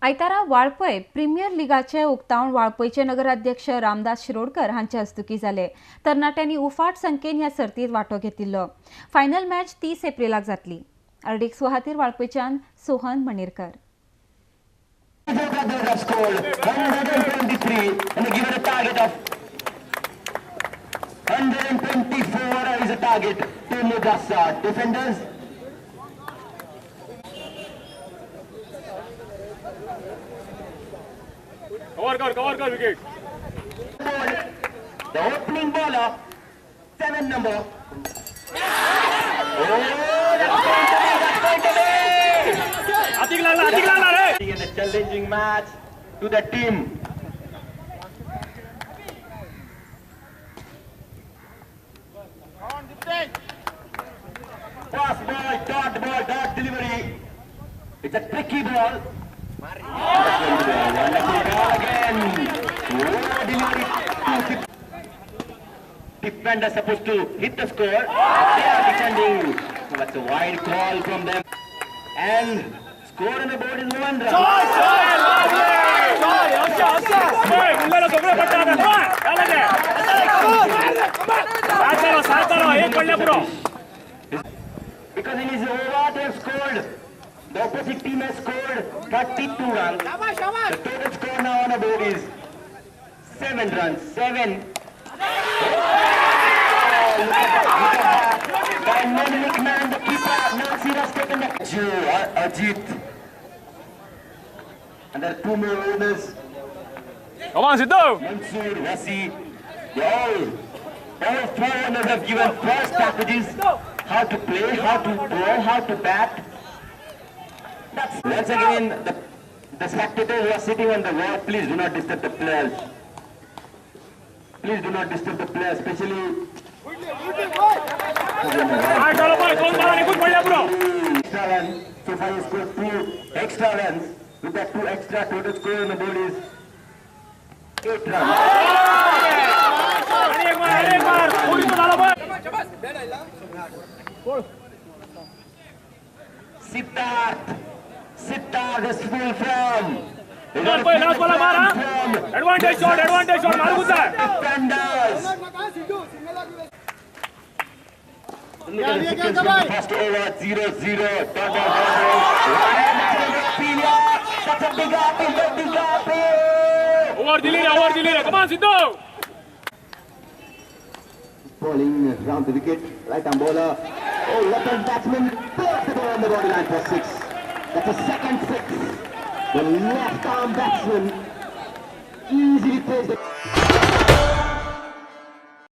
आयतारा वाळपय प्रिमियर लीगाचे उक्तावण वाळपयचे नगराध्यक्ष रामदास शिरोडकर हांचे हस्तुकी जाले। तरणाट्यांनी उफाट संख्येन ह्या सर्तीत वांटो घेतिल्लो। फायनल मॅच 30 एप्रिलाक जातली। अर्डिक सुहातीर वाळपयच्यान Sohan मणिरकर। Cover, wicket. The opening bowler, 7 number. Oh, that's going to be. Atik lala, In a challenging match to the team. Fast ball, dot delivery. It's a tricky ball. Wonderful ball again. Oh, delivery. Defender supposed to hit the score. They are defending. So that's a wide call from them. And score on the board is 1 run. Because in his over they have scored. The opposite team has scored 32 runs. The total score now on the board is 7 runs. 7. Look at that. Dynamic man, the keeper. Nasir has taken the Ajit. And there are 2 more owners. Come on, Sidhu. Mansoor, Wasi. All 4 owners have given first packages. How to play, how to bowl, how to bat. That's once again the spectators who are sitting on the wall, please do not disturb the players. Please do not disturb the players, especially extra runs. So far he scored 2 extra runs. With that 2 extra, total score on the board is 8 runs. Siddharth is full from. Advantage shot, Defenders. Look at the sequence from the first over, 0-0. That's a big apple. Over the come on, Sidhu. Bowling round the wicket, right arm bowler. Oh, left-hand batsman plays the ball on the body line for 6. That's a second 6. The left arm batsman easily plays the